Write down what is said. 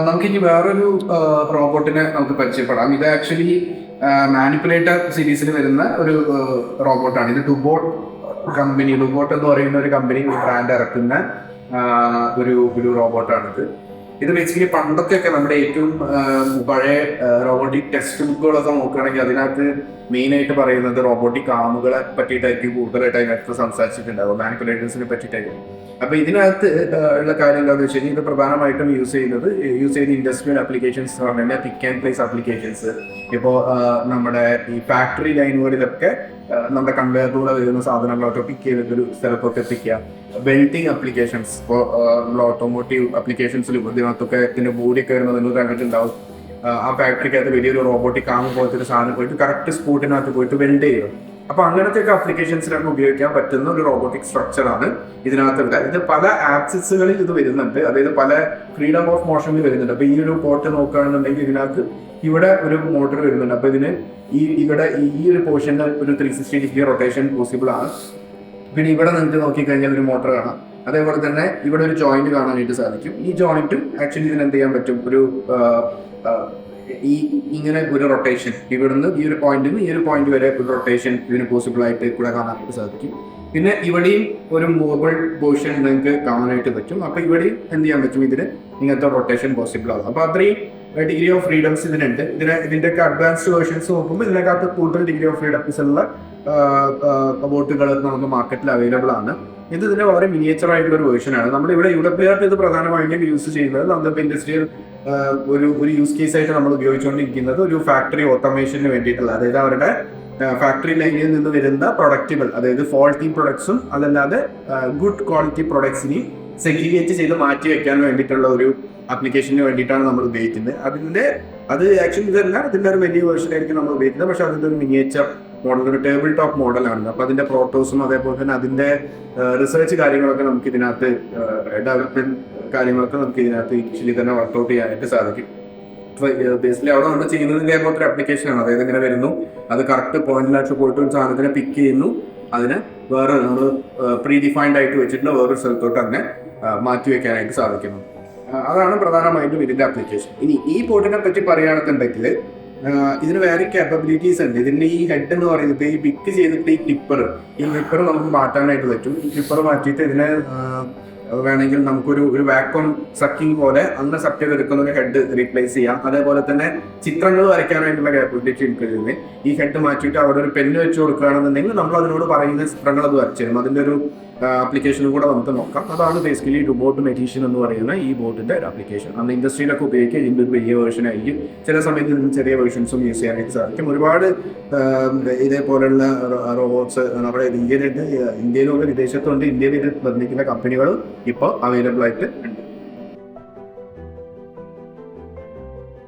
നമുക്കിനി വേറൊരു റോബോട്ടിനെ നമുക്ക് പരിചയപ്പെടാം. ഇത് ആക്ച്വലി മാനിപ്പുലേറ്റർ സീരീസിൽ വരുന്ന ഒരു റോബോട്ടാണ്. ഇത് ടുബോട്ട് കമ്പനി, ടുബോട്ട് എന്ന് പറയുന്ന ഒരു കമ്പനി ബ്രാൻഡ് ഇറക്കുന്ന ഒരു റോബോട്ടാണിത്. ഇത് ബേസിക്കലി പണ്ടൊക്കെ നമ്മുടെ ഏറ്റവും പഴയ റോബോട്ടിക് ടെക്സ്റ്റ് ബുക്കുകളൊക്കെ നോക്കുകയാണെങ്കിൽ അതിനകത്ത് മെയിൻ ആയിട്ട് പറയുന്നത് റോബോട്ടിക് ആമുകളെ പറ്റിയിട്ടായിരിക്കും കൂടുതലായിട്ട് അതിനകത്ത് സംസാരിച്ചിട്ടുണ്ടാവും, മാനിപ്പുലേറ്റേഴ്സിനെ പറ്റിയിട്ടായിരിക്കും. അപ്പൊ ഇതിനകത്ത് ഉള്ള കാര്യം എന്താണെന്ന് വെച്ച് കഴിഞ്ഞാൽ ഇത് പ്രധാനമായിട്ടും യൂസ് ചെയ്യുന്ന ഇൻഡസ്ട്രിയൽ ആപ്ലിക്കേഷൻസ് എന്ന് പറഞ്ഞാൽ പിക്ക് ആൻഡ് പ്ലേസ് ആപ്ലിക്കേഷൻസ്. ഇപ്പോൾ നമ്മുടെ ഈ ഫാക്ടറി ലൈനുകളിലൊക്കെ നമ്മുടെ കൺവെയറിലൂടെ വരുന്ന സാധനങ്ങളൊക്കെ പിക്ക് ചെയ്തിട്ടൊരു സ്ഥലത്തൊക്കെ എത്തിക്കുക. വെൽഡിങ് ആപ്ലിക്കേഷൻസ്, ഇപ്പോൾ ഓട്ടോമോട്ടീവ് ആപ്ലിക്കേഷൻസിലും ഇതിനകത്തൊക്കെ ഇതിന്റെ ബോഡിയൊക്കെ വരുന്നത് നിങ്ങൾ കണ്ടിട്ടുണ്ടാവും. ആ ഫാക്ടറിക്കകത്ത് വലിയൊരു റോബോട്ടിക് ആം പോലത്തെ ഒരു സാധനം പോയിട്ട് കറക്റ്റ് സ്പോട്ടിനകത്ത് പോയിട്ട് വെൽഡ് ചെയ്യുക. അപ്പൊ അങ്ങനത്തെ ഒക്കെ ആപ്ലിക്കേഷൻസിലൊക്കെ ഉപയോഗിക്കാൻ പറ്റുന്ന ഒരു റോബോട്ടിക് സ്ട്രക്ചറാണ് ഇതിനകത്തുണ്ട്. ഇത് പല ആപ്സിസുകളിൽ ഇത് വരുന്നുണ്ട്, അതായത് പല ഫ്രീഡം ഓഫ് മോഷനിൽ വരുന്നുണ്ട്. അപ്പൊ ഈ ഒരു പോർട്ട് നോക്കുകയാണെന്നുണ്ടെങ്കിൽ ഇതിനകത്ത് ഇവിടെ ഒരു മോട്ടർ വരുന്നുണ്ട്. അപ്പൊ ഇതിന് ഇവിടെ ഈ ഒരു പോർഷന് ഒരു 360 ഡിഗ്രി റൊട്ടേഷൻ പോസിബിൾ ആണ്. പിന്നെ ഇവിടെ നിങ്ങൾക്ക് നോക്കിക്കഴിഞ്ഞാൽ ഒരു മോട്ടർ കാണാം. അതേപോലെ തന്നെ ഇവിടെ ഒരു ജോയിന്റ് കാണാനായിട്ട് സാധിക്കും. ഈ ജോയിന്റും ആക്ച്വലി ഇതിന് എന്ത് ചെയ്യാൻ പറ്റും, ഇങ്ങനെ ഒരു റൊട്ടേഷൻ ഇവിടുന്ന് ഈ ഒരു പോയിന്റിൽ നിന്ന് ഈ ഒരു പോയിന്റ് വരെ ഒരു റൊട്ടേഷൻ ഇതിന് പോസിബിൾ ആയിട്ട് ഇവിടെ കാണാനായിട്ട് സാധിക്കും. പിന്നെ ഇവിടെയും ഒരു മൂവബിൾ പോർഷൻ നിങ്ങൾക്ക് കാണാനായിട്ട് പറ്റും. അപ്പൊ ഇവിടെയും എന്ത് ചെയ്യാൻ പറ്റും, ഇതിന് ഇങ്ങനത്തെ റൊട്ടേഷൻ പോസിബിൾ ആകും. അപ്പൊ അത്രയും ഡിഗ്രി ഓഫ് ഫ്രീഡംസ് ഇതിനുണ്ട്. ഇതിന്റെയൊക്കെ അഡ്വാൻസ്ഡ് വേർഷൻസ് നോക്കുമ്പോൾ ഇതിനകത്ത് കൂടുതൽ ഡിഗ്രി ഓഫ് ഫ്രീഡംസ് ഉള്ള ബോട്ടുകൾ നമുക്ക് മാർക്കറ്റിൽ അവൈലബിൾ ആണ്. ഇതിന്റെ വളരെ മിനിയേച്ചർ ആയിട്ടുള്ള ഒരു വേർഷൻ ആണ്. നമ്മളിവിടെ യൂറോപ്പിലായിട്ട് ഇത് പ്രധാനമായിട്ടും യൂസ് ചെയ്യുന്നത് നമ്മുടെ ഇൻഡസ്ട്രിയൽ ഒരു യൂസ് കേസ് ആയിട്ട് നമ്മൾ ഉപയോഗിച്ചുകൊണ്ടിരിക്കുന്നത് ഒരു ഫാക്ടറി ഓട്ടോമേഷന് വേണ്ടിയിട്ടുള്ള, അതായത് അവരുടെ ഫാക്ടറി ലൈനിൽ നിന്ന് വരുന്ന പ്രൊഡക്റ്റുകൾ, അതായത് ഫോൾട്ടി പ്രൊഡക്ട്സും അതല്ലാതെ ഗുഡ് ക്വാളിറ്റി പ്രൊഡക്ട്സിനെ സെഗ്രിഗേറ്റ് ചെയ്ത് മാറ്റി വെക്കാൻ വേണ്ടിയിട്ടുള്ള ഒരു ആപ്ലിക്കേഷന് വേണ്ടിയിട്ടാണ് നമ്മൾ ഉപയോഗിക്കുന്നത്. അത് ആക്ച്വലി ഇതല്ല, അതിൻ്റെ ഒരു വലിയ വേർഷൻ ആയിരിക്കും നമ്മൾ ഉപയോഗിക്കുന്നത്. പക്ഷെ അതിൻ്റെ ഒരു മിനിയേച്ചർ മോഡൽ, ഒരു ടേബിൾ ടോപ്പ് മോഡലാണ്. അപ്പൊ അതിന്റെ പ്രോട്ടോസും അതേപോലെ തന്നെ അതിന്റെ റിസർച്ച് കാര്യങ്ങളൊക്കെ നമുക്ക് ഇതിനകത്ത്, ഡെവലപ്മെന്റ് കാര്യങ്ങളൊക്കെ നമുക്ക് ഇതിനകത്ത് ആക്ച്വലി തന്നെ വർക്ക്ഔട്ട് ചെയ്യാനായിട്ട് സാധിക്കും. ബേസിക്കലി അവിടെ നമ്മൾ ചെയ്യുന്നത് ഇതേപോലത്തെ ഒരു ആപ്ലിക്കേഷനാണ്. അതായത് ഇങ്ങനെ വരുന്നു, അത് കറക്റ്റ് പോയിന്റിലായിട്ട് പോയിട്ട് ഒരു സാധനത്തിനെ പിക്ക് ചെയ്യുന്നു, അതിന് വേറെ നമ്മൾ പ്രീ ഡിഫൈൻഡ് ആയിട്ട് വെച്ചിട്ടുള്ള വേറൊരു സ്ഥലത്തോട്ട് തന്നെ മാറ്റി വെക്കാനായിട്ട് സാധിക്കുന്നു. അതാണ് പ്രധാനമായിട്ടും ഇതിന്റെ ആപ്ലിക്കേഷൻ. ഇനി ഈ ബോട്ടിനെ പറ്റി പറയുകയാണെന്നുണ്ടെങ്കിൽ ഇതിന് വേറെ കാപ്പബിലിറ്റീസ് ഉണ്ട്. ഇതിന്റെ ഈ ഹെഡ് എന്ന് പറയുന്നത് ഈ പിക്ക് ചെയ്തിട്ട് ഈ ക്ലിപ്പർ നമുക്ക് മാറ്റാനായിട്ട് പറ്റും. ഈ ക്ലിപ്പർ മാറ്റിയിട്ട് ഇതിനെ വേണമെങ്കിൽ നമുക്കൊരു വാക്വം സക്കിങ് പോലെ അങ്ങനെ സക്ക് ചെയ്തെടുക്കുന്ന ഒരു ഹെഡ് റീപ്ലേസ് ചെയ്യാം. അതേപോലെ തന്നെ ചിത്രങ്ങൾ വരയ്ക്കാനായിട്ടുള്ള കാപ്പബിലിറ്റി ഉണ്ട്. ഈ ഹെഡ് മാറ്റിയിട്ട് അവിടെ ഒരു പെന്ന് വെച്ച് കൊടുക്കുകയാണെന്നുണ്ടെങ്കിൽ നമ്മൾ അതിനോട് പറയുന്ന ചിത്രങ്ങൾ അത് വരച്ചു തരും. അതിന്റെ ഒരു ആപ്ലിക്കേഷനും കൂടെ നമുക്ക് നോക്കാം. അതാണ് ബേസിക്കലി ടുബോട്ട് മെറ്റീഷ്യൻ എന്ന് പറയുന്ന ഈ ബോട്ടിന്റെ ഒരു ആപ്ലിക്കേഷൻ. അന്ന് ഇൻഡസ്ട്രിയിലൊക്കെ ഉപയോഗിക്കുക ഇതിന്റെ ഒരു വലിയ വേർഷൻ ആയിരിക്കും. ചില സമയത്ത് ഇതിന് ചെറിയ വേർഷൻസും യൂസ് ചെയ്യാനായിട്ട് സാധിക്കും. ഒരുപാട് ഇതേപോലുള്ള റോബോട്ട്സ് നമ്മുടെ ഇന്ത്യയിലുള്ള വിദേശത്തുണ്ട്. ഇന്ത്യയിൽ ഇത് നിർമ്മിക്കുന്ന കമ്പനികളും ഇപ്പോൾ അവൈലബിൾ ആയിട്ട് ഉണ്ട്.